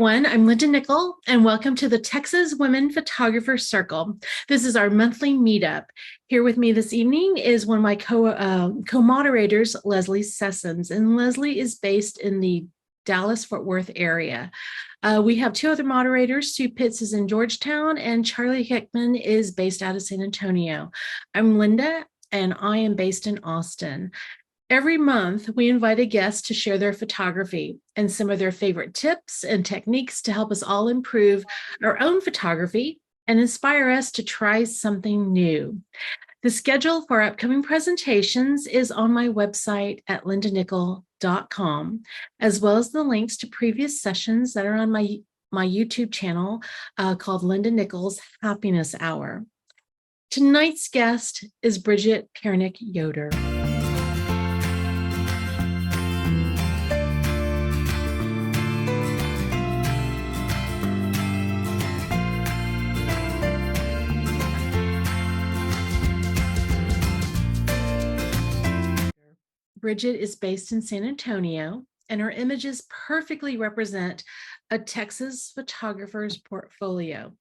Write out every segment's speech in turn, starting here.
everyone. I'm Linda Nickell, and welcome to the Texas Women Photographers Circle. This is our monthly meetup. Here with me this evening is one of my co-moderators, Leslie Sessoms, and Leslie is based in the Dallas-Fort Worth area. We have two other moderators. Sue Pitts is in Georgetown, and Charlie Hickman is based out of San Antonio. I'm Linda, and I am based in Austin. Every month, we invite a guest to share their photography and some of their favorite tips and techniques to help us all improve our own photography and inspire us to try something new. The schedule for upcoming presentations is on my website at lindanickell.com, as well as the links to previous sessions that are on my YouTube channel called Linda Nickell's Happiness Hour. Tonight's guest is Bridgett Piernik-Yoder. Bridgett is based in San Antonio, and her images perfectly represent a Texas photographer's portfolio.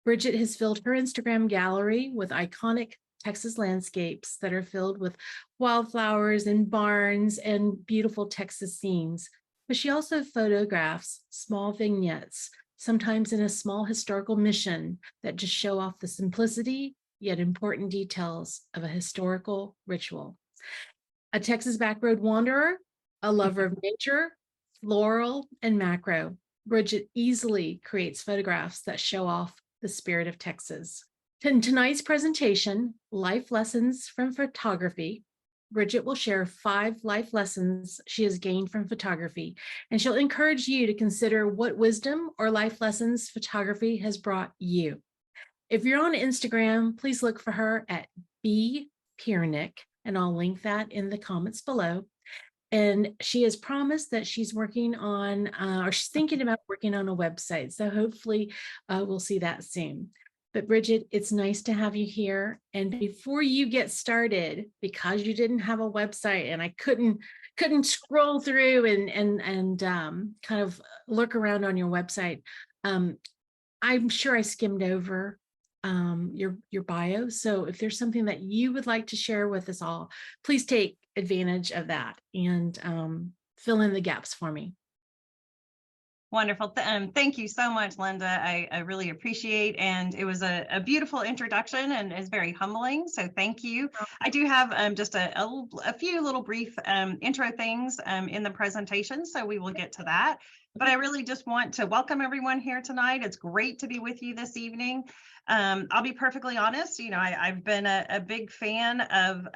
Bridgett has filled her Instagram gallery with iconic Texas landscapes that are filled with wildflowers and barns and beautiful Texas scenes. But she also photographs small vignettes, sometimes in a small historical mission that just show off the simplicity yet important details of a historical ritual. A Texas backroad wanderer, a lover of nature, floral, and macro, Bridgett easily creates photographs that show off the spirit of Texas. In tonight's presentation, Life Lessons from Photography, Bridgett will share 5 life lessons she has gained from photography, and she'll encourage you to consider what wisdom or life lessons photography has brought you. If you're on Instagram, please look for her at Piernik, and I'll link that in the comments below. And she has promised that she's working on, or she's thinking about working on a website. So hopefully we'll see that soon. But Bridgett, it's nice to have you here. And before you get started, because you didn't have a website and I couldn't scroll through and kind of look around on your website, I'm sure I skimmed over your bio. So if there's something that you would like to share with us all, please take advantage of that and fill in the gaps for me. Wonderful. Thank you so much, Linda. I really appreciate, and it was a beautiful introduction and is very humbling. So thank you. I do have just a few little brief intro things in the presentation, so we will get to that. But I really just want to welcome everyone here tonight. It's great to be with you this evening. I'll be perfectly honest, I've been a big fan of,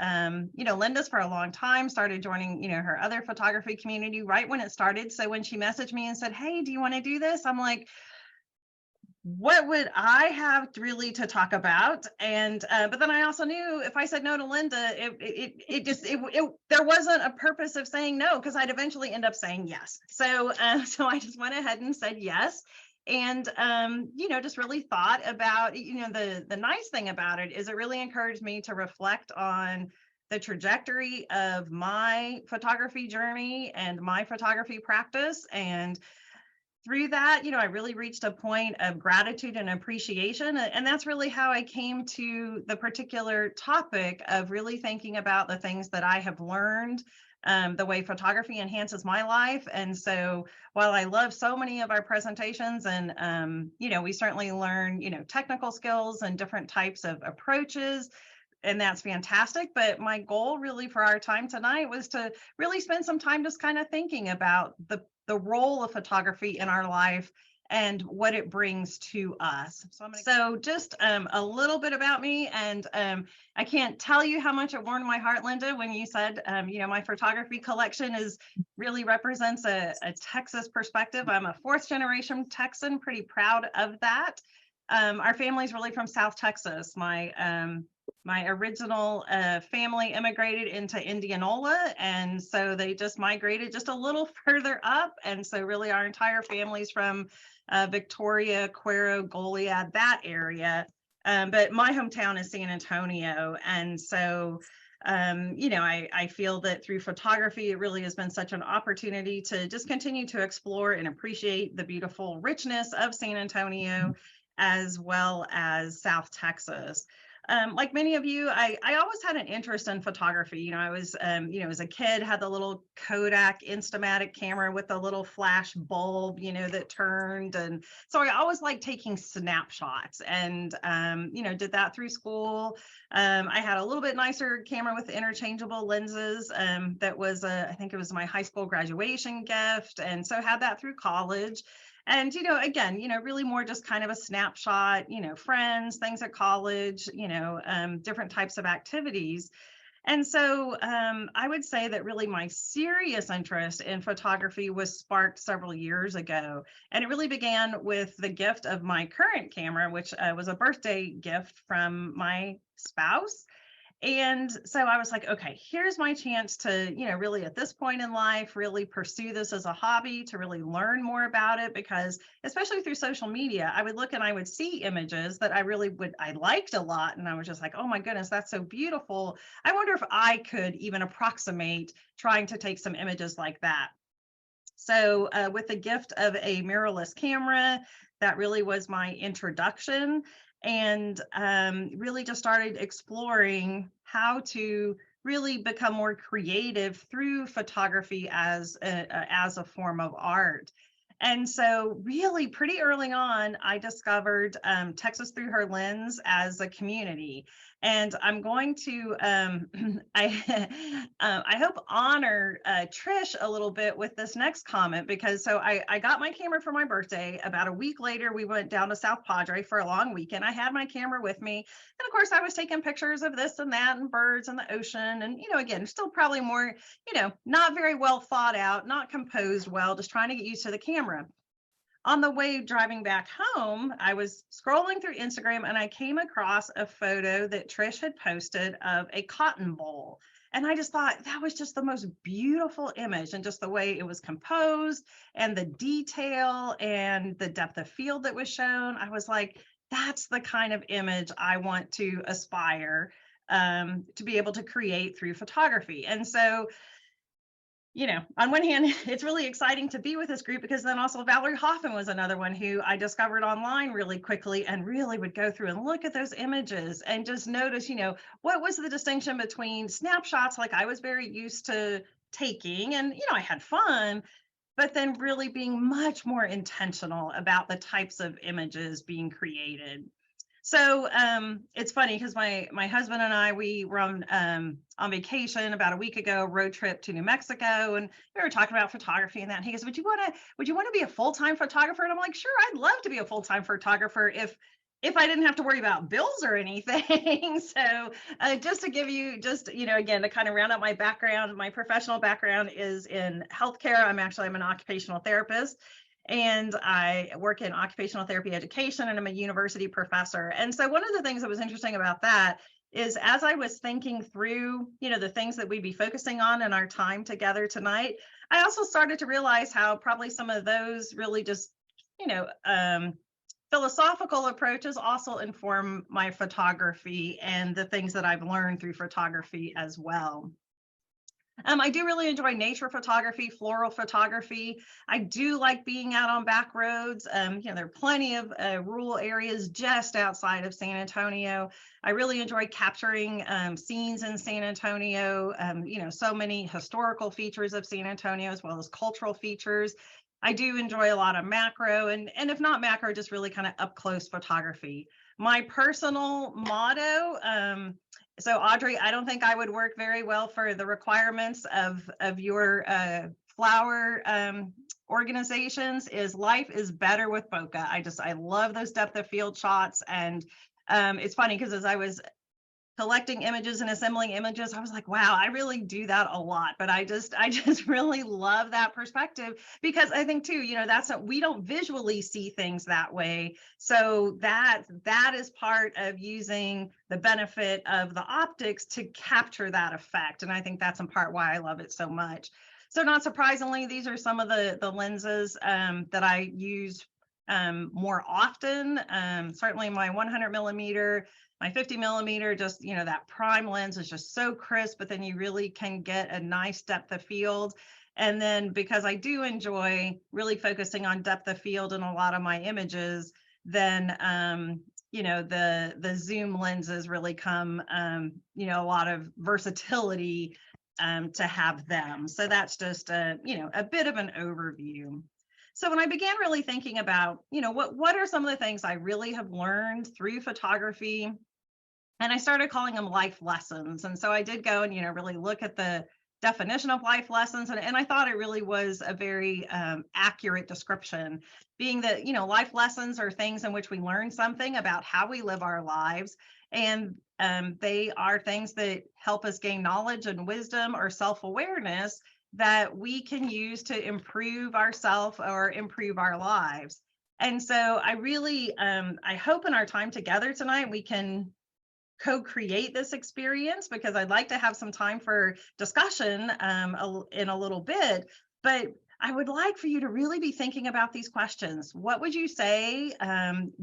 Linda's for a long time, started joining, her other photography community right when it started. So when she messaged me and said, hey, do you want to do this? I'm like, what would I have really to talk about? And but then I also knew if I said no to Linda, there wasn't a purpose of saying no, because I'd eventually end up saying yes. So I just went ahead and said yes. And just really thought about, the nice thing about it is it really encouraged me to reflect on the trajectory of my photography journey and my photography practice. And through that, I really reached a point of gratitude and appreciation. And that's really how I came to the particular topic of really thinking about the things that I have learned, the way photography enhances my life. And so while I love so many of our presentations and, we certainly learn, technical skills and different types of approaches, and that's fantastic. But my goal really for our time tonight was to really spend some time just kind of thinking about the role of photography in our life and what it brings to us. So just a little bit about me, and I can't tell you how much it warmed my heart, Linda, when you said, my photography collection really represents a Texas perspective. I'm a 4th generation Texan, pretty proud of that. Our family's really from South Texas. My original family immigrated into Indianola, and so they just migrated just a little further up. And so really our entire family's from Victoria, Cuero, Goliad, that area. But my hometown is San Antonio. And so I feel that through photography, it really has been such an opportunity to just continue to explore and appreciate the beautiful richness of San Antonio, as well as South Texas. Like many of you, I always had an interest in photography. I was, as a kid, had the little Kodak Instamatic camera with the little flash bulb, that turned. And so I always liked taking snapshots and, did that through school. I had a little bit nicer camera with interchangeable lenses. That was, I think it was my high school graduation gift. And so had that through college. And, again, really more just kind of a snapshot, friends, things at college, different types of activities. And so I would say that really my serious interest in photography was sparked several years ago. And it really began with the gift of my current camera, which was a birthday gift from my spouse. And so I was like, okay, here's my chance to, really at this point in life, really pursue this as a hobby, to really learn more about it, because especially through social media, I would look and I would see images that I liked a lot. And I was just like, oh my goodness, that's so beautiful. I wonder if I could even approximate trying to take some images like that. So with the gift of a mirrorless camera, that really was my introduction, and really just started exploring how to really become more creative through photography as a form of art. And so really pretty early on, I discovered Texas Through Her Lens as a community. And I'm going to, I hope honor Trish a little bit with this next comment, because so I got my camera for my birthday. About a week later, we went down to South Padre for a long weekend. I had my camera with me. And of course, I was taking pictures of this and that and birds and the ocean. And, again, still probably more, not very well thought out, not composed well, just trying to get used to the camera. On the way driving back home, I was scrolling through Instagram and I came across a photo that Trish had posted of a cotton boll. And I just thought that was just the most beautiful image, and just the way it was composed and the detail and the depth of field that was shown. I was like, that's the kind of image I want to aspire to be able to create through photography. And so on one hand, it's really exciting to be with this group, because then also Valerie Hoffman was another one who I discovered online really quickly, and really would go through and look at those images and just notice, what was the distinction between snapshots, like I was very used to taking, and, I had fun, but then really being much more intentional about the types of images being created. So it's funny because my husband and I, we were on vacation about a week ago, road trip to New Mexico, and we were talking about photography and that. And he goes, would you want to be a full-time photographer? And I'm like, sure, I'd love to be a full-time photographer if I didn't have to worry about bills or anything. So just to give you again, to kind of round out my background, my professional background is in healthcare. I'm an occupational therapist, and I work in occupational therapy education, and I'm a university professor. And so one of the things that was interesting about that is, as I was thinking through, the things that we'd be focusing on in our time together tonight, I also started to realize how probably some of those really just, philosophical approaches also inform my photography and the things that I've learned through photography as well. I do really enjoy nature photography, floral photography. I do like being out on back roads. There are plenty of rural areas just outside of San Antonio. I really enjoy capturing scenes in San Antonio, so many historical features of San Antonio, as well as cultural features. I do enjoy a lot of macro, and if not macro, just really kind of up close photography. My personal motto, so Audrey, I don't think I would work very well for the requirements of your flower organizations, is life is better with bokeh. I love those depth of field shots. And it's funny because as I was collecting images and assembling images, I was like, wow, I really do that a lot. But I just really love that perspective, because I think too, we don't visually see things that way. So that is part of using the benefit of the optics to capture that effect. And I think that's in part why I love it so much. So not surprisingly, these are some of the lenses that I use more often. Certainly my 100 millimeter, my 50 millimeter, just, that prime lens is just so crisp, but then you really can get a nice depth of field. And then because I do enjoy really focusing on depth of field in a lot of my images, then, the zoom lenses really come, a lot of versatility to have them. So that's just a bit of an overview. So when I began really thinking about, what are some of the things I really have learned through photography, and I started calling them life lessons. And so I did go and, really look at the definition of life lessons. And I thought it really was a very accurate description, being that, life lessons are things in which we learn something about how we live our lives. And they are things that help us gain knowledge and wisdom or self-awareness that we can use to improve ourselves or improve our lives. And so I really, I hope in our time together tonight, we can co-create this experience, because I'd like to have some time for discussion in a little bit. But I would like for you to really be thinking about these questions. What would you say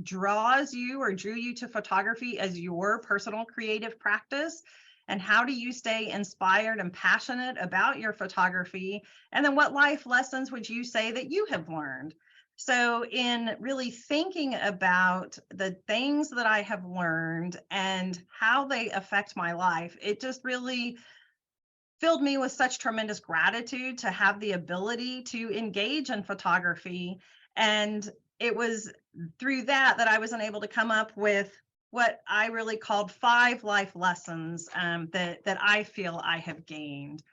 draws you or drew you to photography as your personal creative practice? And how do you stay inspired and passionate about your photography? And then what life lessons would you say that you have learned? So in really thinking about the things that I have learned and how they affect my life, it just really filled me with such tremendous gratitude to have the ability to engage in photography. And it was through that I was able to come up with what I really called 5 life lessons that I feel I have gained.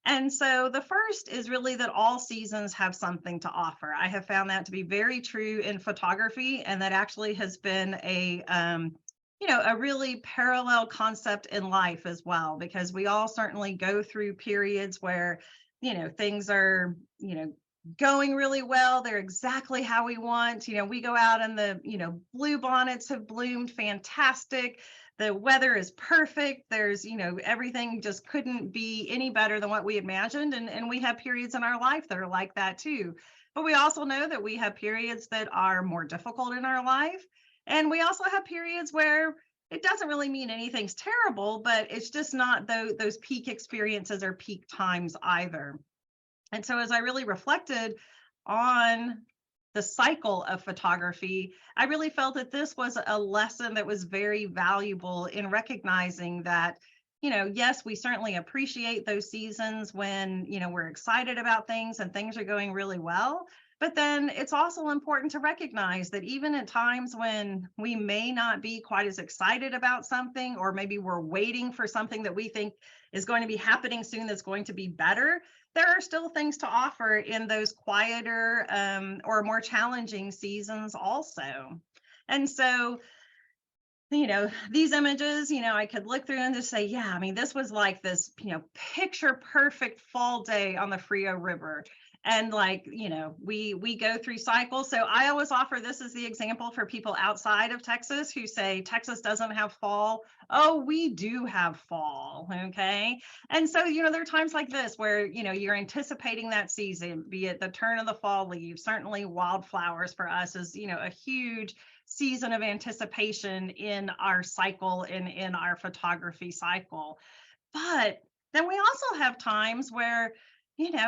And so the first is really that all seasons have something to offer. I have found that to be very true in photography, and that actually has been a really parallel concept in life as well, because we all certainly go through periods where, things are, going really well. They're exactly how we want. We go out and the, blue bonnets have bloomed fantastic. The weather is perfect. There's, everything just couldn't be any better than what we imagined. And we have periods in our life that are like that too. But we also know that we have periods that are more difficult in our life. And we also have periods where it doesn't really mean anything's terrible, but it's just not those peak experiences or peak times either. And so as I really reflected on the cycle of photography, I really felt that this was a lesson that was very valuable in recognizing that, yes, we certainly appreciate those seasons when, we're excited about things and things are going really well. But then it's also important to recognize that even at times when we may not be quite as excited about something, or maybe we're waiting for something that we think is going to be happening soon that's going to be better, there are still things to offer in those quieter or more challenging seasons also. And so, these images, I could look through and just say, yeah, I mean, this was like this, picture perfect fall day on the Frio River. And we go through cycles. So I always offer this as the example for people outside of Texas who say Texas doesn't have fall. Oh, we do have fall. Okay. And so, there are times like this where, you're anticipating that season, be it the turn of the fall leaves. Certainly wildflowers for us is, a huge season of anticipation in our cycle, in our photography cycle. But then we also have times where,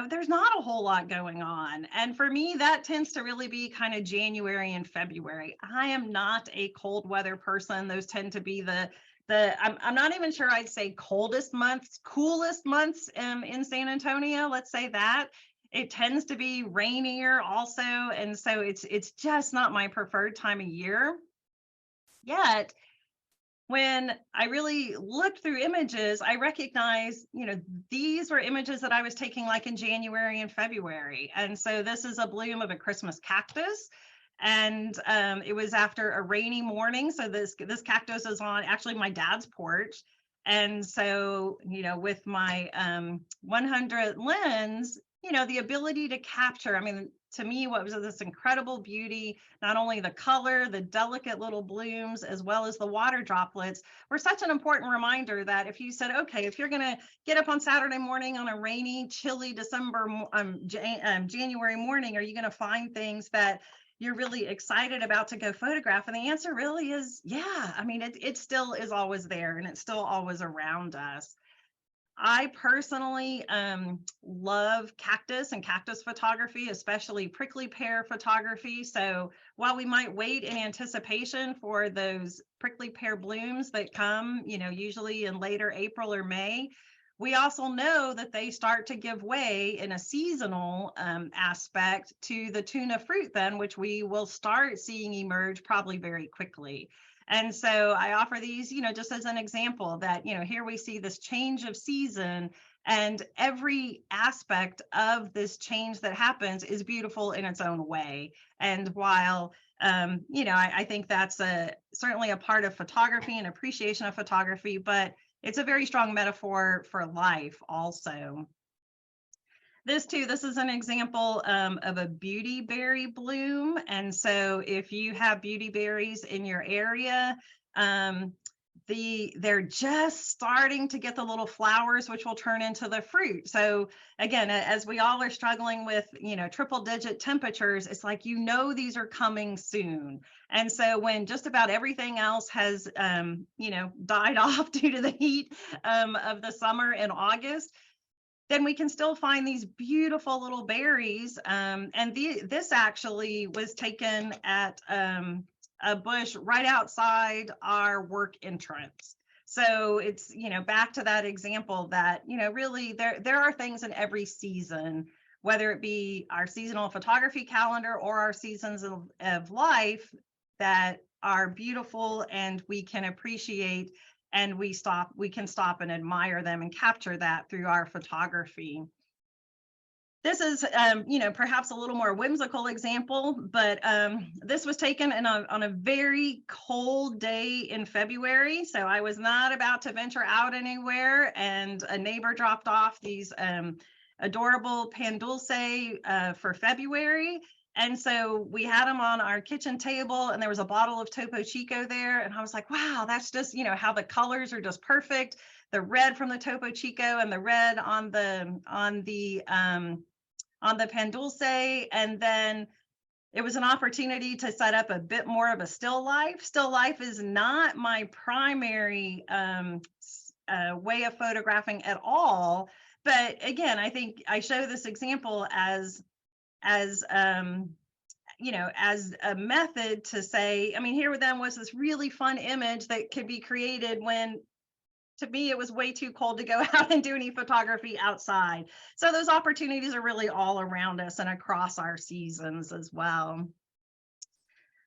there's not a whole lot going on. And for me, that tends to really be kind of January and February. I am not a cold weather person. Those tend to be I'm not even sure I'd say coolest months in San Antonio. Let's say that. It tends to be rainier also. And so it's just not my preferred time of year. Yet, when I really looked through images, I recognized, these were images that I was taking like in January and February. And so this is a bloom of a Christmas cactus. And it was after a rainy morning. So this cactus is on actually my dad's porch. And so, with my 100 lens, the ability to capture, I mean, to me, what was this incredible beauty, not only the color, the delicate little blooms, as well as the water droplets, were such an important reminder that if you said, okay, if you're going to get up on Saturday morning on a rainy, chilly January morning, are you going to find things that, you're really excited about to go photograph? And the answer really is, yeah. I mean, it still is always there, and it's still always around us. I personally love cactus and cactus photography, especially prickly pear photography. So while we might wait in anticipation for those prickly pear blooms that come, usually in later April or May, we also know that they start to give way in a seasonal aspect to the tuna fruit then, which we will start seeing emerge probably very quickly. And so I offer these, just as an example that, here we see this change of season, and every aspect of this change that happens is beautiful in its own way. And while, I think that's certainly a part of photography and appreciation of photography, but it's a very strong metaphor for life also. This is an example of a beauty berry bloom. And so if you have beauty berries in your area, they're just starting to get the little flowers, which will turn into the fruit. So again, as we all are struggling with, triple digit temperatures, it's like, these are coming soon. And so when just about everything else has, died off due to the heat of the summer in August, then we can still find these beautiful little berries. And this actually was taken at a bush right outside our work entrance. So it's, back to that example that, really there are things in every season, whether it be our seasonal photography calendar or our seasons of life, that are beautiful and we can appreciate, and we can stop and admire them and capture that through our photography. This is, perhaps a little more whimsical example, but this was taken on a very cold day in February. So I was not about to venture out anywhere, and a neighbor dropped off these adorable pan dulce for February. And so we had them on our kitchen table, and there was a bottle of Topo Chico there. And I was like, wow, that's just, how the colors are just perfect. The red from the Topo Chico and the red on the pan dulce. And then it was an opportunity to set up a bit more of a still life. Still life is not my primary way of photographing at all. But again, I think I show this example as as a method to say, I mean, here with them was this really fun image that could be created when, to me, it was way too cold to go out and do any photography outside. So those opportunities are really all around us and across our seasons as well.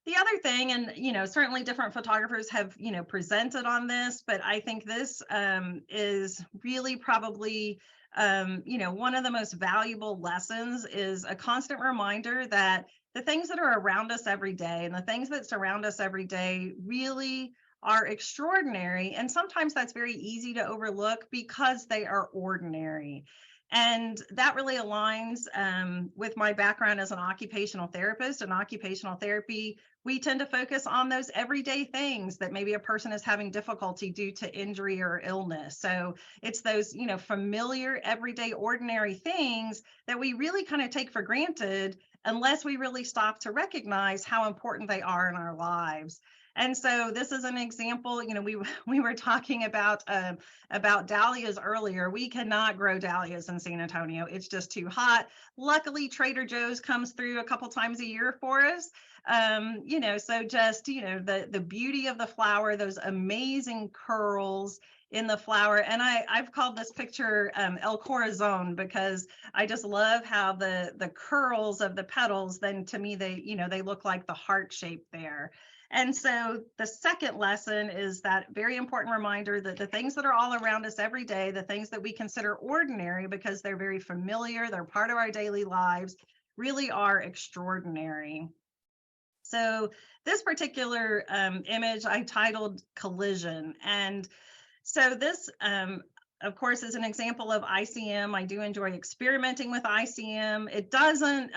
The other thing, and certainly different photographers have presented on this, but I think this is really probably one of the most valuable lessons, is a constant reminder that the things that are around us every day and the things that surround us every day really are extraordinary. And sometimes that's very easy to overlook because they are ordinary. And that really aligns with my background as an occupational therapist. In occupational therapy, we tend to focus on those everyday things that maybe a person is having difficulty due to injury or illness. So it's those, familiar, everyday, ordinary things that we really kind of take for granted unless we really stop to recognize how important they are in our lives. And so this is an example. We were talking about dahlias earlier. We cannot grow dahlias in San Antonio. It's just too hot. Luckily, Trader Joe's comes through a couple times a year for us. So just, the beauty of the flower, those amazing curls in the flower. And I've called this picture El Corazon, because I just love how the curls of the petals, then to me, they look like the heart shape there. And so the second lesson is that very important reminder that the things that are all around us every day, the things that we consider ordinary because they're very familiar, they're part of our daily lives, really are extraordinary. So this particular image I titled Collision. And so this, of course, is an example of ICM. I do enjoy experimenting with ICM. It doesn't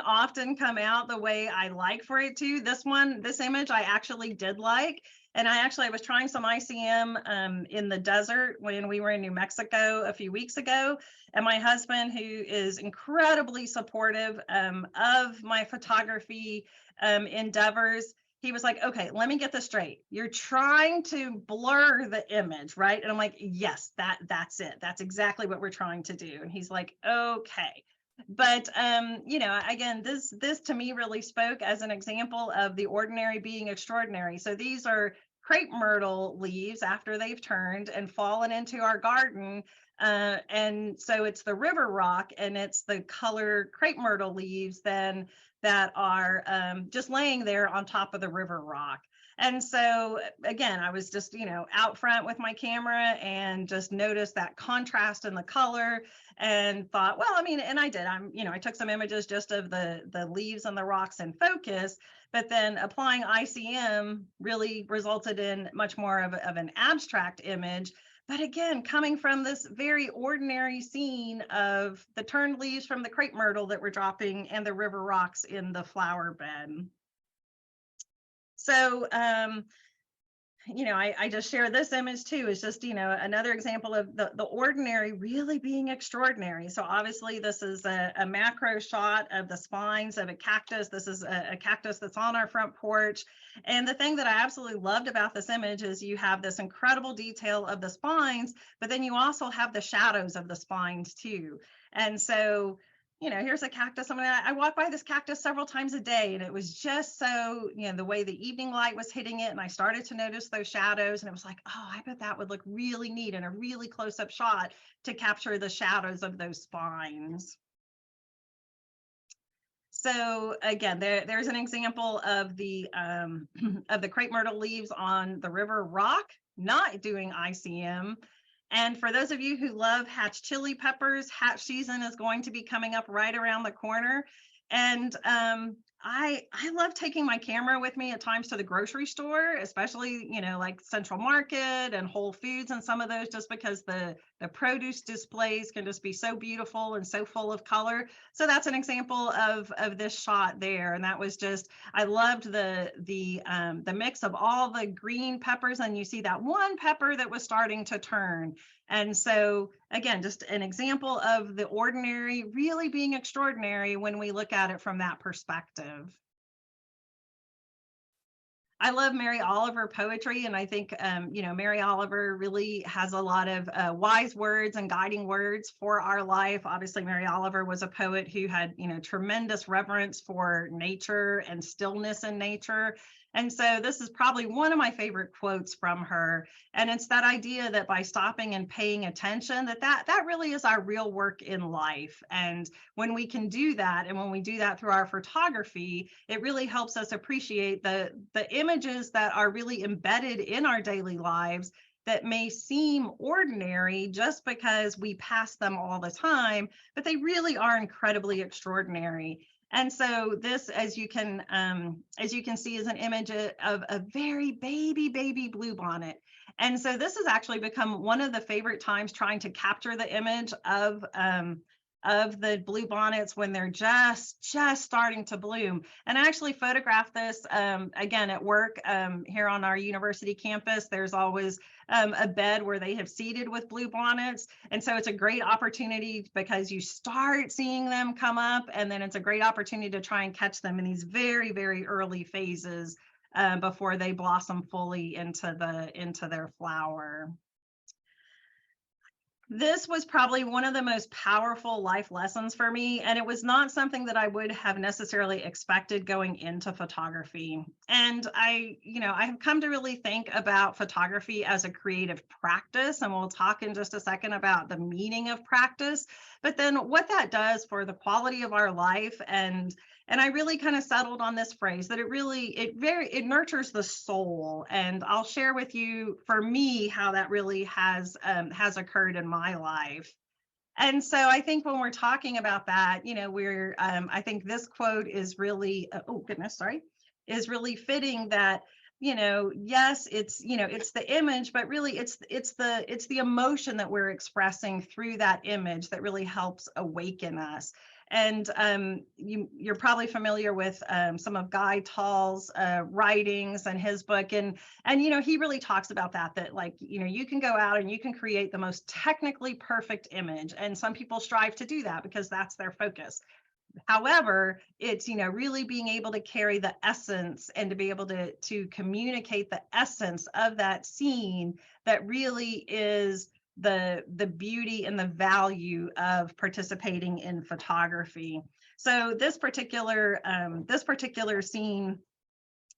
often come out the way I like for it to. This image I actually did like. And I was trying some ICM in the desert when we were in New Mexico a few weeks ago. And my husband, who is incredibly supportive of my photography endeavors, he was like, okay, let me get this straight. You're trying to blur the image, right? And I'm like, yes, that's it. That's exactly what we're trying to do. And he's like, okay. But again, this to me really spoke as an example of the ordinary being extraordinary. So these are crepe myrtle leaves after they've turned and fallen into our garden. And so it's the river rock and it's the color crepe myrtle leaves then that are just laying there on top of the river rock. And so again, I was just, out front with my camera and just noticed that contrast in the color and thought, well, I mean, and I did, I took some images just of the leaves and the rocks in focus, but then applying ICM really resulted in much more of an abstract image. But again, coming from this very ordinary scene of the turned leaves from the crepe myrtle that we're dropping and the river rocks in the flower bed. So, I just share this image too. It's just, another example of the ordinary really being extraordinary. So obviously this is a macro shot of the spines of a cactus. This is a cactus that's on our front porch. And the thing that I absolutely loved about this image is you have this incredible detail of the spines, but then you also have the shadows of the spines too. And so here's a cactus. I walked by this cactus several times a day, and it was just so, the way the evening light was hitting it. And I started to notice those shadows, and it was like, oh, I bet that would look really neat in a really close-up shot to capture the shadows of those spines. So again, there's an example of the crepe myrtle leaves on the river rock, not doing ICM. And for those of you who love hatch chili peppers, hatch season is going to be coming up right around the corner. And I love taking my camera with me at times to the grocery store, especially, like Central Market and Whole Foods and some of those, just because the produce displays can just be so beautiful and so full of color. So that's an example of this shot there. And that was just, I loved the mix of all the green peppers, and you see that one pepper that was starting to turn. And so again, just an example of the ordinary really being extraordinary when we look at it from that perspective. I love Mary Oliver poetry, and I think, Mary Oliver really has a lot of wise words and guiding words for our life. Obviously, Mary Oliver was a poet who had, tremendous reverence for nature and stillness in nature. And so this is probably one of my favorite quotes from her. And it's that idea that by stopping and paying attention, that really is our real work in life. And when we can do that, and when we do that through our photography, it really helps us appreciate the images that are really embedded in our daily lives that may seem ordinary just because we pass them all the time, but they really are incredibly extraordinary. And so this, as you can see, is an image of a very baby bluebonnet. And so this has actually become one of the favorite times trying to capture the image of the bluebonnets when they're just starting to bloom. And I actually photographed this again at work here on our university campus. There's always a bed where they have seeded with bluebonnets. And so it's a great opportunity because you start seeing them come up, and then it's a great opportunity to try and catch them in these very, very early phases before they blossom fully into their flower. This was probably one of the most powerful life lessons for me, and it was not something that I would have necessarily expected going into photography. And I have come to really think about photography as a creative practice, and we'll talk in just a second about the meaning of practice, but then what that does for the quality of our life. And I really kind of settled on this phrase that it nurtures the soul. And I'll share with you, for me, how that really has occurred in my life. And so I think when we're talking about that, I think this quote is really, is really fitting, that yes, it's the image, but really it's the emotion that we're expressing through that image that really helps awaken us. And you're probably familiar with some of Guy Tall's writings and his book, and he really talks about that like you can go out and you can create the most technically perfect image, and some people strive to do that because that's their focus. However, it's really being able to carry the essence and to be able to communicate the essence of that scene that really is the beauty and the value of participating in photography. So this particular scene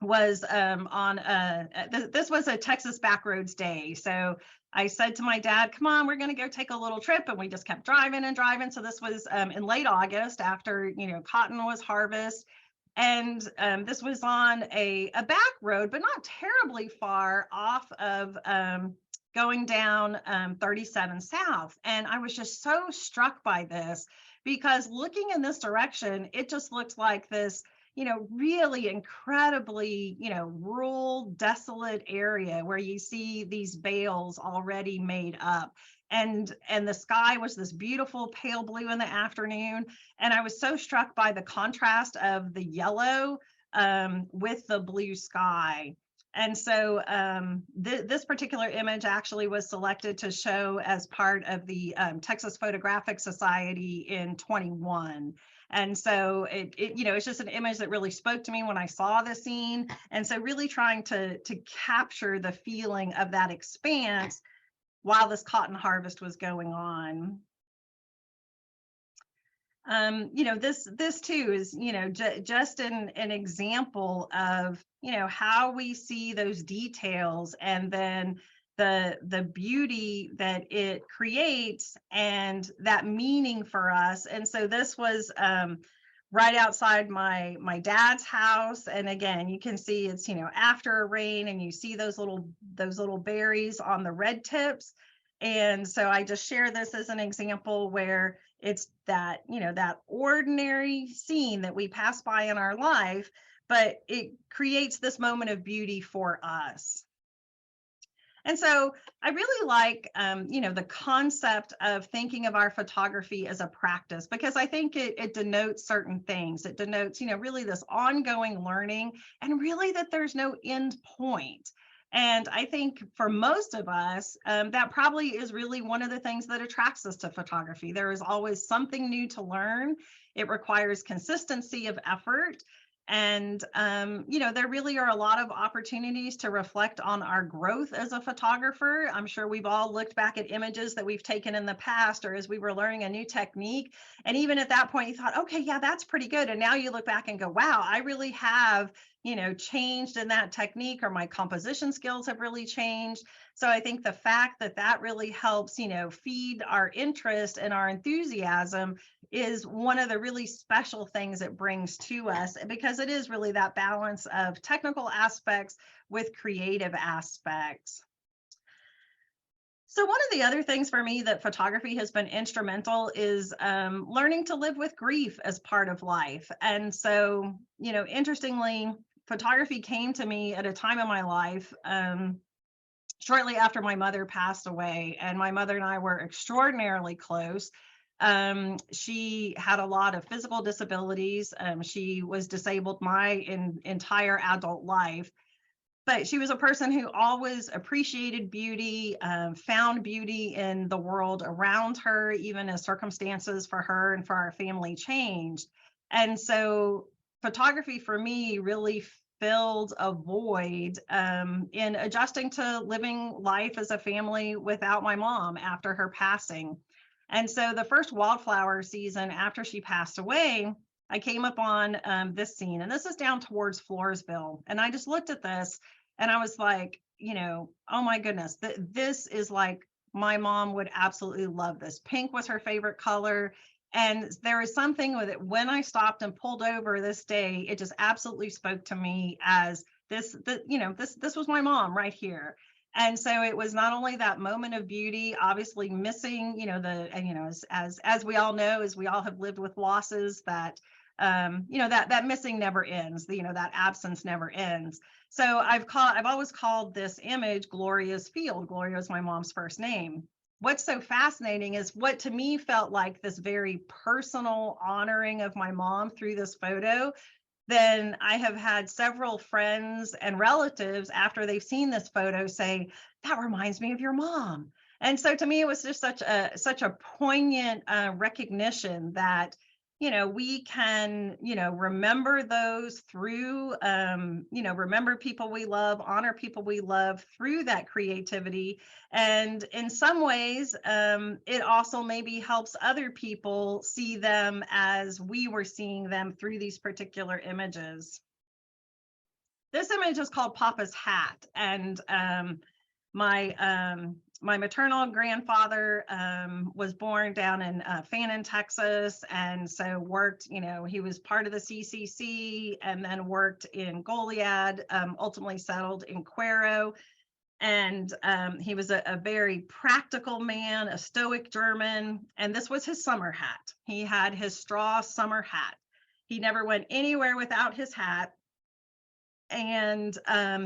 was this was a Texas backroads day. So I said to my dad, come on, we're going to go take a little trip. And we just kept driving and driving. So this was in late August after, cotton was harvest. And this was on a back road, but not terribly far off of going down 37 South. And I was just so struck by this because looking in this direction, it just looked like this really incredibly, rural, desolate area where you see these bales already made up. And the sky was this beautiful pale blue in the afternoon. And I was so struck by the contrast of the yellow with the blue sky. And so this particular image actually was selected to show as part of the Texas Photographic Society in 21. And so it's just an image that really spoke to me when I saw the scene. And so really trying to capture the feeling of that expanse while this cotton harvest was going on. This too is, just an example of, how we see those details and then the beauty that it creates and that meaning for us. And so this was right outside my dad's house. And again, you can see it's, after a rain, and you see those little berries on the red tips. And so I just share this as an example where it's that, that ordinary scene that we pass by in our life, but it creates this moment of beauty for us. And so I really like, the concept of thinking of our photography as a practice, because I think it denotes certain things. It denotes, really this ongoing learning, and really that there's no end point. And I think for most of us, that probably is really one of the things that attracts us to photography. There is always something new to learn. It requires consistency of effort. And, there really are a lot of opportunities to reflect on our growth as a photographer. I'm sure we've all looked back at images that we've taken in the past, or as we were learning a new technique. And even at that point, you thought, okay, yeah, that's pretty good. And now you look back and go, wow, I really have, changed in that technique, or my composition skills have really changed. So I think the fact that that really helps, feed our interest and our enthusiasm is one of the really special things it brings to us, because it is really that balance of technical aspects with creative aspects. So one of the other things for me that photography has been instrumental is learning to live with grief as part of life. And so, interestingly, photography came to me at a time in my life shortly after my mother passed away, and my mother and I were extraordinarily close. She had a lot of physical disabilities. She was disabled my entire adult life, but she was a person who always appreciated beauty, found beauty in the world around her, even as circumstances for her and for our family changed. And so photography for me really filled a void in adjusting to living life as a family without my mom after her passing. And so the first wildflower season after she passed away, I came up on this scene, and this is down towards Floresville. And I just looked at this and I was like, oh my goodness, this is like, my mom would absolutely love this. Pink was her favorite color. And there is something with it. When I stopped and pulled over this day, it just absolutely spoke to me as this was my mom right here. And so it was not only that moment of beauty, obviously missing, as we all know, as we all have lived with losses, that that missing never ends, that absence never ends. So I've always called this image Gloria's Field. Gloria is my mom's first name. What's so fascinating is what to me felt like this very personal honoring of my mom through this photo. Then I have had several friends and relatives after they've seen this photo say, that reminds me of your mom. And so to me, it was just such a poignant recognition that, we can, remember those through, remember people we love, honor people we love through that creativity. And in some ways, it also maybe helps other people see them as we were seeing them through these particular images. This image is called Papa's Hat. And my maternal grandfather was born down in Fannin, Texas, and so worked, he was part of the CCC and then worked in Goliad, ultimately settled in Cuero. And he was a very practical man, a stoic German, and this was his summer hat. He had his straw summer hat. He never went anywhere without his hat. And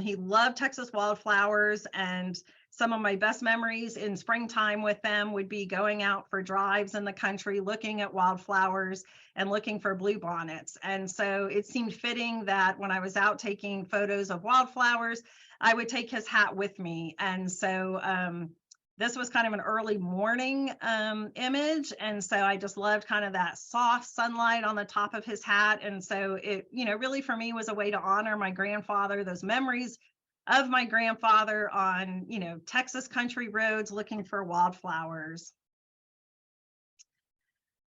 he loved Texas wildflowers, and some of my best memories in springtime with them would be going out for drives in the country, looking at wildflowers and looking for bluebonnets. And so it seemed fitting that when I was out taking photos of wildflowers, I would take his hat with me. And so this was kind of an early morning image. And so I just loved kind of that soft sunlight on the top of his hat. And so it, really for me was a way to honor my grandfather, those memories of my grandfather on, Texas country roads looking for wildflowers.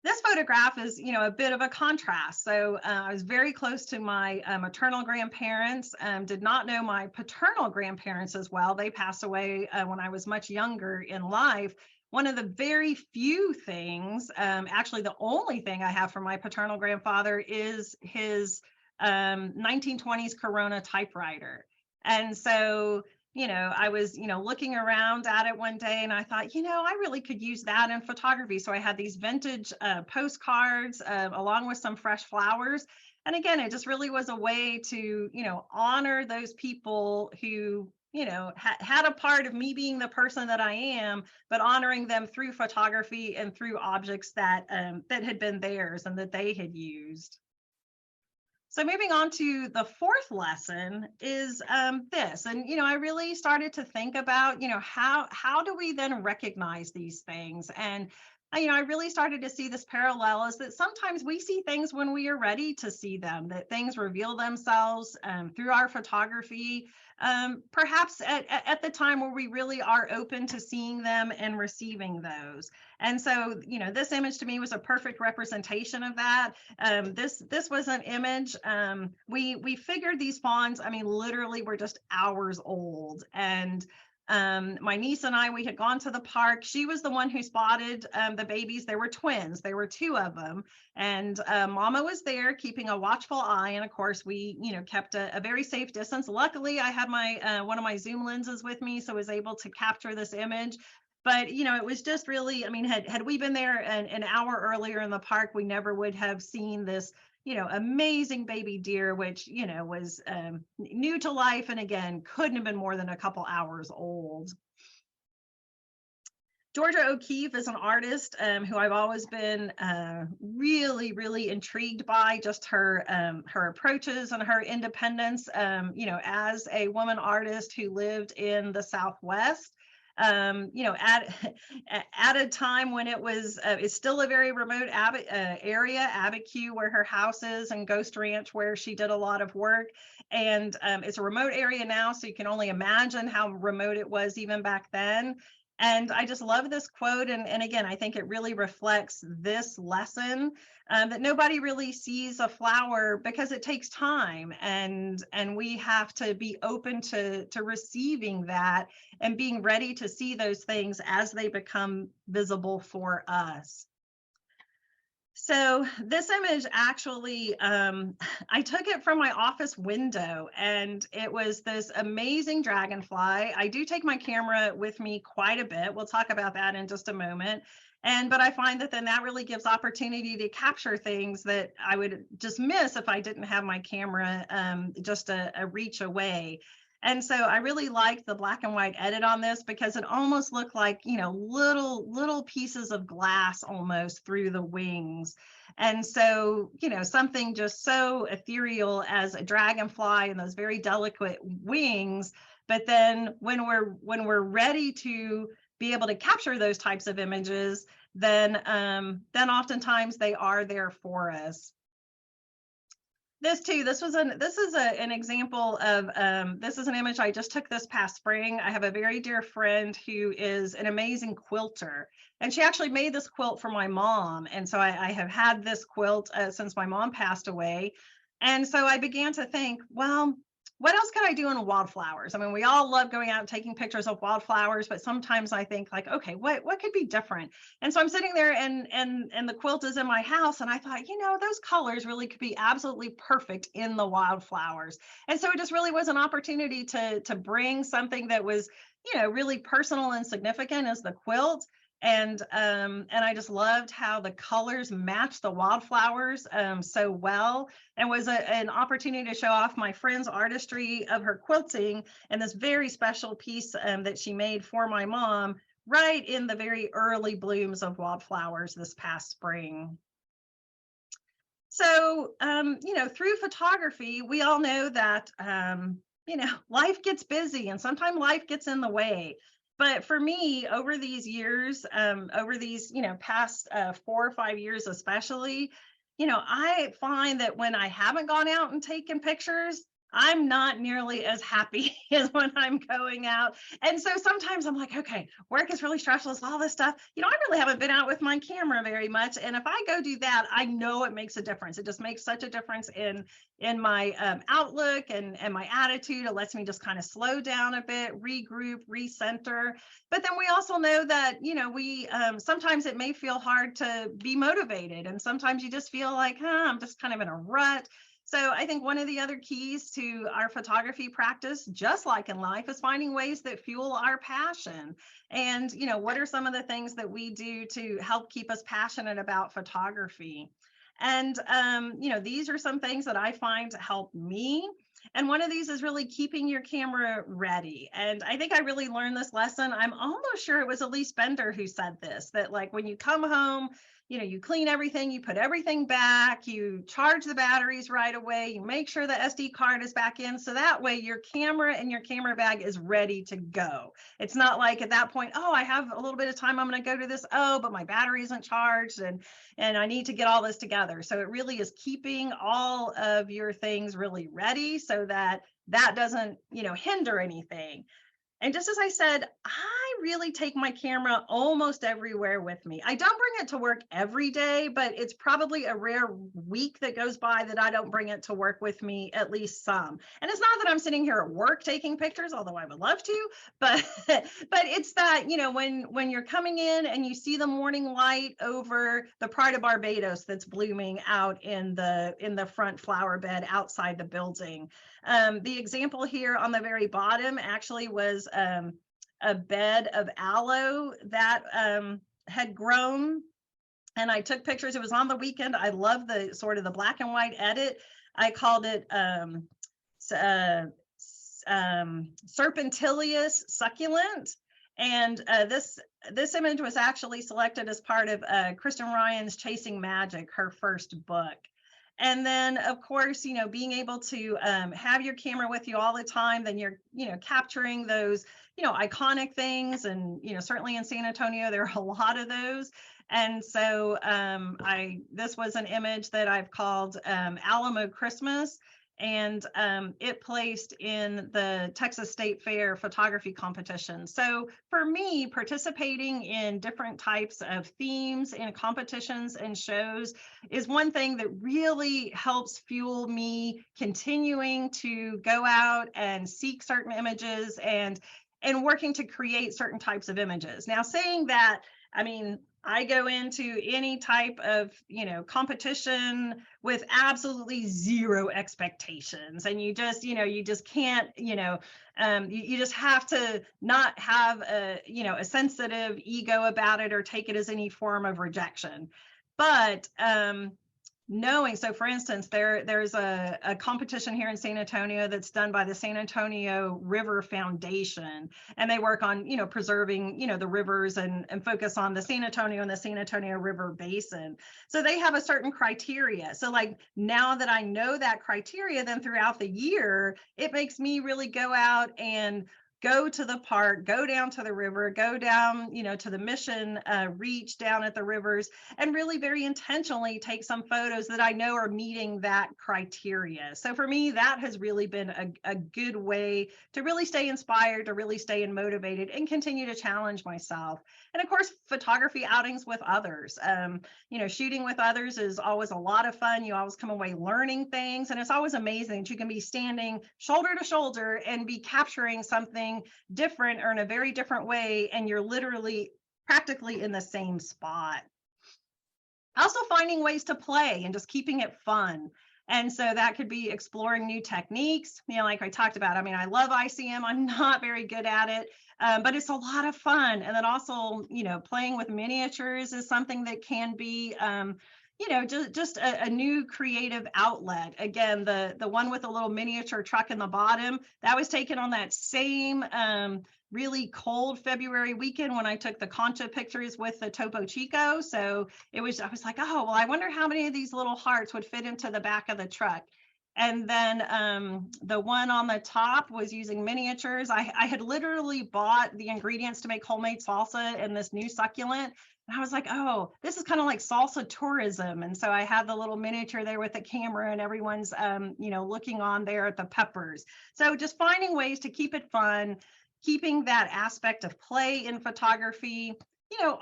This photograph is, a bit of a contrast. So I was very close to my maternal grandparents, did not know my paternal grandparents as well. They passed away when I was much younger in life. One of the very few things, actually the only thing I have from my paternal grandfather is his 1920s Corona typewriter. And so I was, looking around at it one day and I thought, I really could use that in photography. So I had these vintage postcards along with some fresh flowers. And again, it just really was a way to, honor those people who, had a part of me being the person that I am, but honoring them through photography and through objects that that had been theirs and that they had used. So moving on to the fourth lesson is this, and I really started to think about how do we then recognize these things, and I really started to see this parallel is that sometimes we see things when we are ready to see them, that things reveal themselves through our photography, perhaps at the time where we really are open to seeing them and receiving those. And so, this image to me was a perfect representation of that. This was an image. We figured these fawns, literally were just hours old. And my niece and I, we had gone to the park. She was the one who spotted the babies. There were twins. There were two of them. And Mama was there keeping a watchful eye. And of course, we, kept a very safe distance. Luckily, I had my one of my zoom lenses with me, so I was able to capture this image. But, it was just really, had we been there an hour earlier in the park, we never would have seen this, amazing baby deer, which, was new to life. And again, couldn't have been more than a couple hours old. Georgia O'Keeffe is an artist who I've always been really, really intrigued by, just her approaches and her independence, as a woman artist who lived in the Southwest. At a time when it was, it's still a very remote area, Abiquiu, where her house is, and Ghost Ranch, where she did a lot of work. And it's a remote area now, so you can only imagine how remote it was even back then. And I just love this quote. And again, I think it really reflects this lesson that nobody really sees a flower because it takes time. And we have to be open to receiving that and being ready to see those things as they become visible for us. So this image actually, I took it from my office window, and it was this amazing dragonfly. I do take my camera with me quite a bit. We'll talk about that in just a moment. But I find that then that really gives opportunity to capture things that I would just miss if I didn't have my camera just a reach away. And so I really liked the black and white edit on this because it almost looked like, little pieces of glass almost through the wings. And so, something just so ethereal as a dragonfly and those very delicate wings. But then when we're ready to be able to capture those types of images, then oftentimes they are there for us. This is an example of this is an image I just took this past spring. I have a very dear friend who is an amazing quilter, and she actually made this quilt for my mom. And so I have had this quilt since my mom passed away. And so I began to think, well, what else can I do in wildflowers? I mean, we all love going out and taking pictures of wildflowers, but sometimes I think like, okay, what could be different? And so I'm sitting there and the quilt is in my house, and I thought, those colors really could be absolutely perfect in the wildflowers. And so it just really was an opportunity to bring something that was, really personal and significant as the quilt. And I just loved how the colors matched the wildflowers so well, and was an opportunity to show off my friend's artistry of her quilting and this very special piece that she made for my mom right in the very early blooms of wildflowers this past spring. So, through photography, we all know that, life gets busy and sometimes life gets in the way. But for me, over these years, over these, past 4 or 5 years, especially, I find that when I haven't gone out and taken pictures, I'm not nearly as happy as when I'm going out. And so sometimes I'm like, okay, work is really stressful. It's all this stuff. I really haven't been out with my camera very much. And if I go do that, I know it makes a difference. It just makes such a difference in my outlook and my attitude. It lets me just kind of slow down a bit, regroup, recenter. But then we also know that, we sometimes it may feel hard to be motivated. And sometimes you just feel like, I'm just kind of in a rut. So I think one of the other keys to our photography practice, just like in life, is finding ways that fuel our passion. And, what are some of the things that we do to help keep us passionate about photography? And, these are some things that I find to help me. And one of these is really keeping your camera ready. And I think I really learned this lesson. I'm almost sure it was Elise Bender who said this, that like when you come home, you clean everything, you put everything back, you charge the batteries right away, you make sure the SD card is back in. So that way your camera and your camera bag is ready to go. It's not like at that point, oh, I have a little bit of time, I'm going to go to this. Oh, but my battery isn't charged and I need to get all this together. So it really is keeping all of your things really ready so that doesn't, hinder anything. And just as I said, I really take my camera almost everywhere with me. I don't bring it to work every day, but it's probably a rare week that goes by that I don't bring it to work with me, at least some. And it's not that I'm sitting here at work taking pictures, although I would love to, but it's that, when you're coming in and you see the morning light over the Pride of Barbados that's blooming out in the front flower bed outside the building. The example here on the very bottom actually was a bed of aloe that had grown, and I took pictures. It was on the weekend. I love the sort of the black and white edit. I called it serpentilious succulent. And this image was actually selected as part of Kristen Ryan's Chasing Magic, her first book. And then, of course, being able to have your camera with you all the time, then you're, capturing those, iconic things. And, certainly in San Antonio, there are a lot of those. And so this was an image that I've called Alamo Christmas. And it placed in the Texas State Fair photography competition. So for me, participating in different types of themes and competitions and shows is one thing that really helps fuel me continuing to go out and seek certain images and working to create certain types of images. Now, saying that, I mean, I go into any type of, competition with absolutely zero expectations. And you just can't, you just have to not have a sensitive ego about it or take it as any form of rejection. But knowing, so for instance, there's a competition here in San Antonio that's done by the San Antonio River Foundation, and they work on preserving the rivers and focus on the San Antonio and the San Antonio River Basin. So they have a certain criteria. So like now that I know that criteria, then throughout the year it makes me really go out and go to the park, go down to the river, go down, to the mission reach down at the rivers, and really very intentionally take some photos that I know are meeting that criteria. So for me, that has really been a good way to really stay inspired, to really stay motivated and continue to challenge myself. And of course, photography outings with others. Shooting with others is always a lot of fun. You always come away learning things, and it's always amazing that you can be standing shoulder to shoulder and be capturing something different or in a very different way, and you're literally practically in the same spot. Also finding ways to play and just keeping it fun. And so that could be exploring new techniques, like I talked about. I mean, I love ICM. I'm not very good at it, but it's a lot of fun. And then also, playing with miniatures is something that can be, just a new creative outlet. Again, the one with the little miniature truck in the bottom, that was taken on that same really cold February weekend when I took the Concha pictures with the Topo Chico. So I was like, oh, well, I wonder how many of these little hearts would fit into the back of the truck. And then the one on the top was using miniatures. I had literally bought the ingredients to make homemade salsa and this new succulent. And I was like, oh, this is kind of like salsa tourism. And so I had the little miniature there with the camera, and everyone's, looking on there at the peppers. So just finding ways to keep it fun, keeping that aspect of play in photography,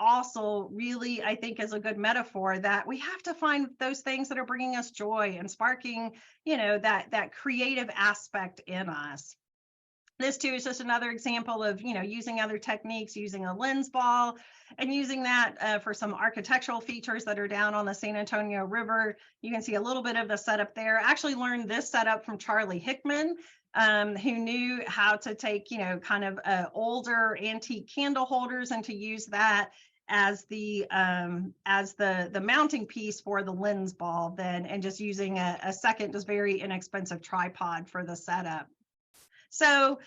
also really, I think, is a good metaphor that we have to find those things that are bringing us joy and sparking, that creative aspect in us. This too is just another example of, using other techniques, using a lens ball and using that for some architectural features that are down on the San Antonio River. You can see a little bit of the setup there. I actually learned this setup from Charlie Hickman, who knew how to take, kind of older antique candle holders and to use that as the mounting piece for the lens ball then, and just using a second, just very inexpensive tripod for the setup. So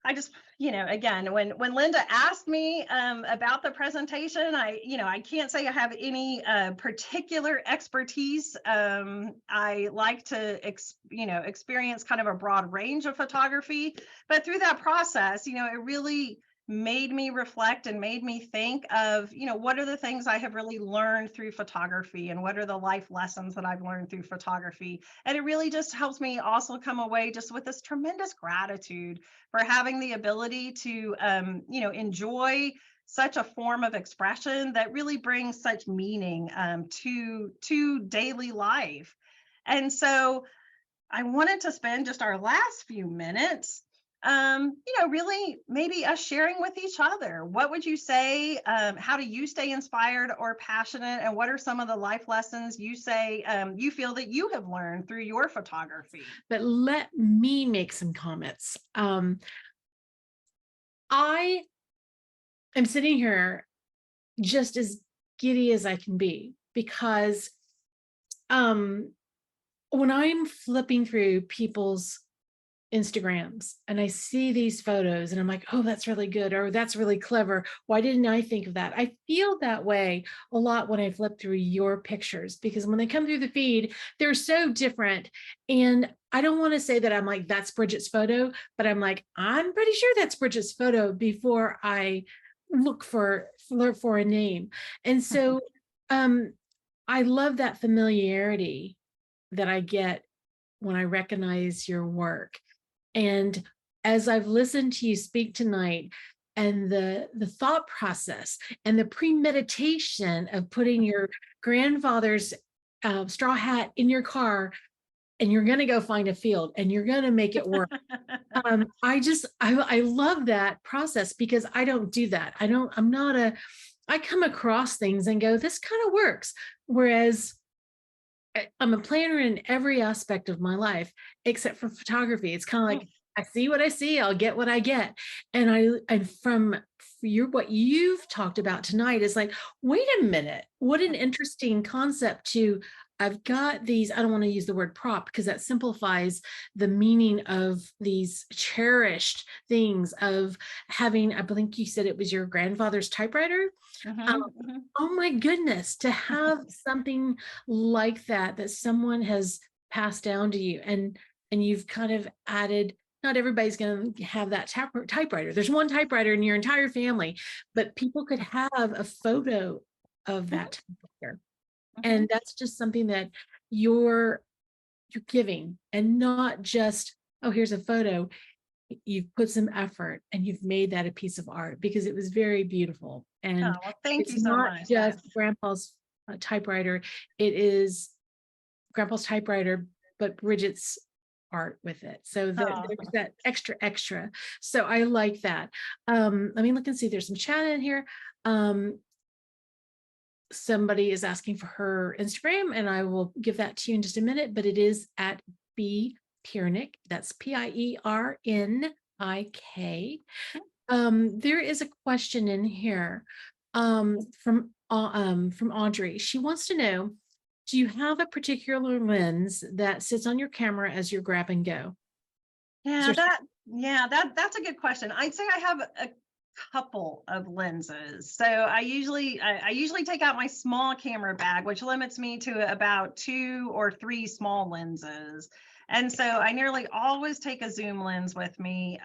I just, again, when Linda asked me about the presentation, I can't say I have any particular expertise. I like to, experience kind of a broad range of photography, but through that process, it really made me reflect and made me think of, what are the things I have really learned through photography, and what are the life lessons that I've learned through photography. And it really just helps me also come away just with this tremendous gratitude for having the ability to, enjoy such a form of expression that really brings such meaning to daily life. And so I wanted to spend just our last few minutes really maybe us sharing with each other. What would you say? How do you stay inspired or passionate? And what are some of the life lessons you say you feel that you have learned through your photography? But let me make some comments. I am sitting here just as giddy as I can be, because when I'm flipping through people's Instagrams and I see these photos and I'm like, oh, that's really good, or that's really clever. Why didn't I think of that? I feel that way a lot when I flip through your pictures, because when they come through the feed, they're so different. And I don't want to say that I'm like, that's Bridgett's photo, but I'm like, I'm pretty sure that's Bridgett's photo before I look for a name. And so I love that familiarity that I get when I recognize your work. And as I've listened to you speak tonight, and the thought process and the premeditation of putting your grandfather's straw hat in your car, and you're going to go find a field and you're going to make it work. I love that process, because I don't do that. I'm not I come across things and go, this kind of works. Whereas I'm a planner in every aspect of my life, except for photography. It's kind of like, I see what I see, I'll get what I get. And from what you've talked about tonight is like, wait a minute, what an interesting concept to, I've got these, I don't want to use the word prop because that simplifies the meaning of these cherished things of having, I think you said it was your grandfather's typewriter. Oh my goodness, to have something like that, that someone has passed down to you, and you've kind of added, not everybody's going to have that typewriter. There's one typewriter in your entire family, but people could have a photo of that typewriter. And that's just something that you're giving, and not just, oh, here's a photo. You've put some effort and you've made that a piece of art, because it was very beautiful. And well, thank you it's so not much. just grandpa's typewriter, it is grandpa's typewriter, but Bridget's art with it. So there's that extra. So I like that. Let me look and see, there's some chat in here. Somebody is asking for her Instagram, and I will give that to you in just a minute, but it is at B Piernik. That's Piernik. There is a question in here from Audrey. She wants to know, do you have a particular lens that sits on your camera as your grab and go? That's a good question. I'd say I have a couple of lenses. So I usually take out my small camera bag, which limits me to about 2 or 3 small lenses. And so I nearly always take a zoom lens with me,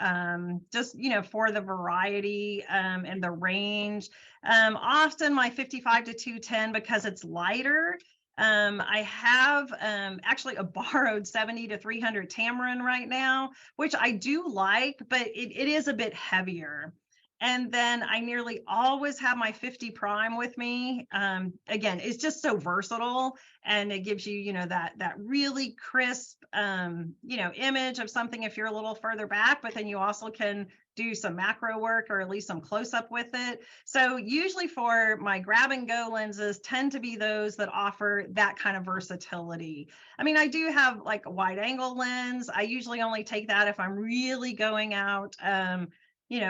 just, for the variety and the range. Often my 55 to 210, because it's lighter. I have actually a borrowed 70 to 300 Tamron right now, which I do like, but it is a bit heavier. And then I nearly always have my 50 prime with me. Again, it's just so versatile, and it gives you, that really crisp, image of something if you're a little further back, but then you also can do some macro work, or at least some close up with it. So usually for my grab and go lenses tend to be those that offer that kind of versatility. I mean, I do have like a wide angle lens. I usually only take that if I'm really going out,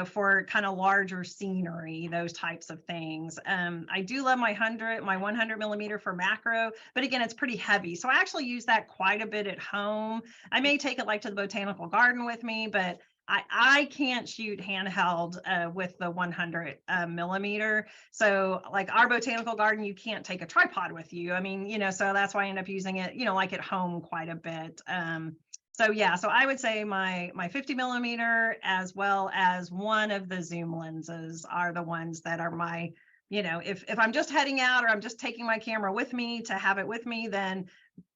for kind of larger scenery, those types of things. I do love my 100 millimeter for macro, but again, it's pretty heavy. So I actually use that quite a bit at home. I may take it like to the botanical garden with me, but I can't shoot handheld with the 100 millimeter. So like our botanical garden, you can't take a tripod with you. I mean, so that's why I end up using it, like at home quite a bit. So I would say my 50 millimeter, as well as one of the zoom lenses, are the ones that are my, if I'm just heading out, or I'm just taking my camera with me to have it with me, then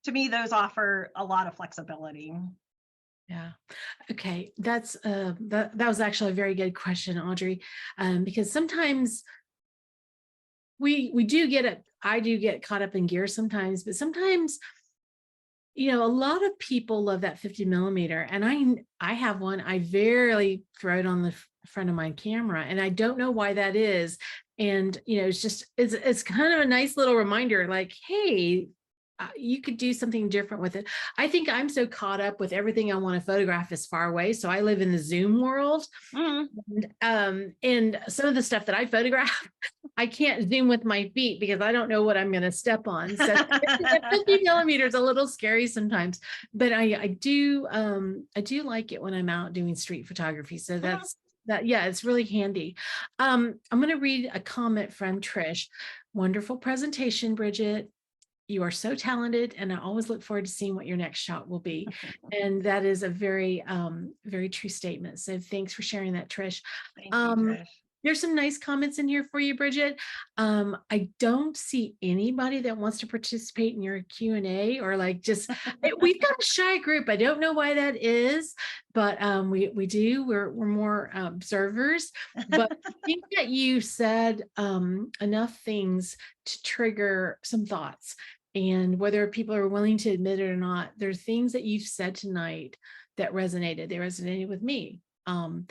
to me, those offer a lot of flexibility. Yeah. Okay. That's that was actually a very good question, Audrey, because sometimes we do get it. I do get caught up in gear sometimes, but sometimes, a lot of people love that 50 millimeter, and I have one. I rarely throw it on the front of my camera, and I don't know why that is. And it's kind of a nice little reminder, like, hey, you could do something different with it. I think I'm so caught up with everything I want to photograph is far away. So I live in the Zoom world. And some of the stuff that I photograph, I can't zoom with my feet because I don't know what I'm going to step on. So 50 millimeters is a little scary sometimes, but I do like it when I'm out doing street photography. So that's that. Yeah, it's really handy. I'm going to read a comment from Trish. Wonderful presentation, Bridgett. You are so talented, and I always look forward to seeing what your next shot will be. And that is a very, very true statement. So thanks for sharing that, Trish. Thank you, Trish. There's some nice comments in here for you, Bridgett. I don't see anybody that wants to participate in your Q&A, or like we've got a shy group. I don't know why that is, but we do. We're more observers. But I think that you said enough things to trigger some thoughts. And whether people are willing to admit it or not, there are things that you've said tonight that resonated. They resonated with me. I'll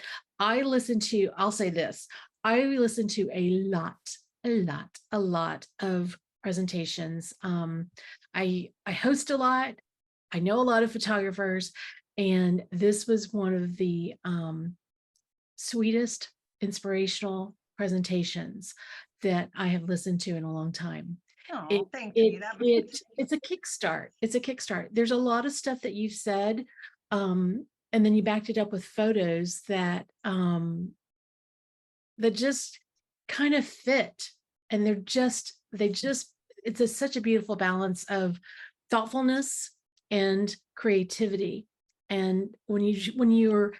say this, I listen to a lot a lot of presentations. I host a lot. I know a lot of photographers, and this was one of the sweetest, inspirational presentations that I have listened to in a long time. Oh, thank you. It's a kickstart. It's a kickstart. There's a lot of stuff that you've said, and then you backed it up with photos that that just kind of fit, and it's such a beautiful balance of thoughtfulness and creativity. And when you're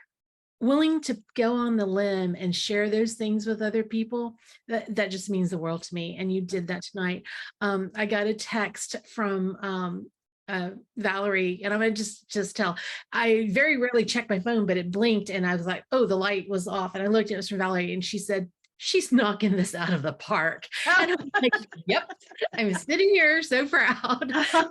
willing to go on the limb and share those things with other people, that just means the world to me. And you did that tonight. I got a text from Valerie, and I'm gonna just tell. I very rarely check my phone, but it blinked, and I was like, "Oh, the light was off." And I looked, and it was from Valerie, and she said, "She's knocking this out of the park." And I'm like, "Yep, I'm sitting here so proud." So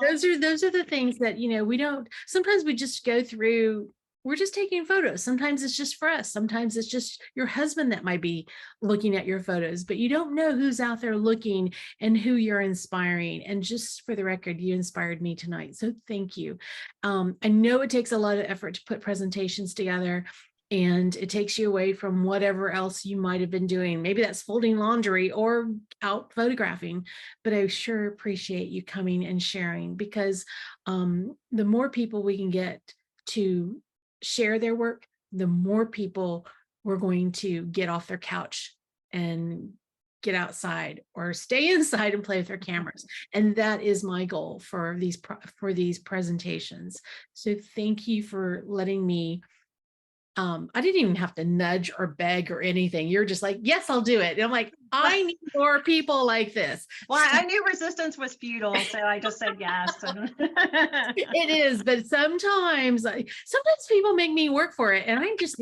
those are the things that we don't. Sometimes we just go through. We're just taking photos. Sometimes it's just for us. Sometimes it's just your husband that might be looking at your photos, but you don't know who's out there looking and who you're inspiring. And just for the record, you inspired me tonight. So thank you. I know it takes a lot of effort to put presentations together, and it takes you away from whatever else you might have been doing. Maybe that's folding laundry or out photographing, but I sure appreciate you coming and sharing, because the more people we can get to share their work, the more people we're going to get off their couch and get outside or stay inside and play with their cameras. And that is my goal for these presentations. So thank you for letting me. I didn't even have to nudge or beg or anything. You're just like, "Yes, I'll do it." And I'm like, "I need more people like this." Well, I knew resistance was futile, so I just said yes. And It is, but sometimes people make me work for it, and I just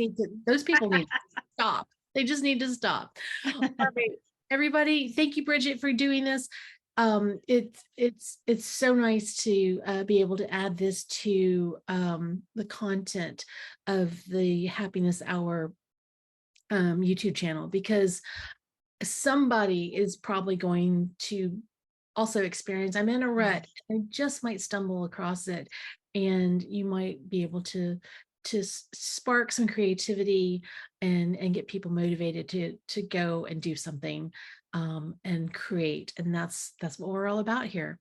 those people need to stop. They just need to stop. All right, everybody, thank you, Bridgett, for doing this. It's so nice to be able to add this to the content of the Happiness Hour YouTube channel, because somebody is probably going to also experience, I'm in a rut, I just might stumble across it, and you might be able to spark some creativity and get people motivated to go and do something and create. And that's what we're all about here.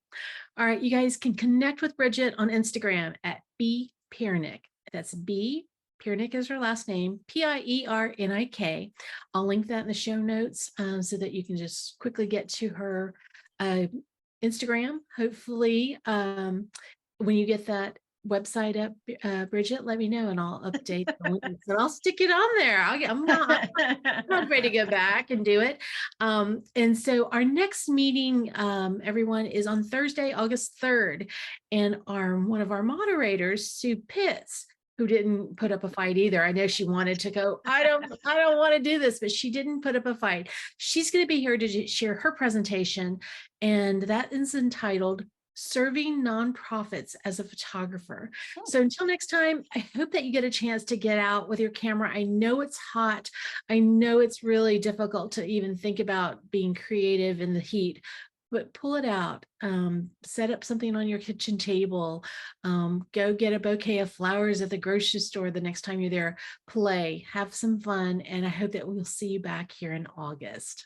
All right, you guys can connect with Bridgett on Instagram at @bpiernik. That's B. Piernik is her last name, Piernik. I'll link that in the show notes so that you can just quickly get to her Instagram. Hopefully, when you get that website up, Bridgett, let me know and I'll update the links, and I'll stick it on there. I'm not ready to go back and do it. And so our next meeting, everyone, is on Thursday, August 3rd. And one of our moderators, Sue Pitts, who didn't put up a fight either. I know she wanted to go, I don't want to do this, but she didn't put up a fight. She's going to be here to share her presentation, and that is entitled Serving Nonprofits as a Photographer. So until next time, I hope that you get a chance to get out with your camera. I know it's hot. I know it's really difficult to even think about being creative in the heat, but pull it out. Set up something on your kitchen table. Go get a bouquet of flowers at the grocery store the next time you're there. Play, have some fun, and I hope that we'll see you back here in August.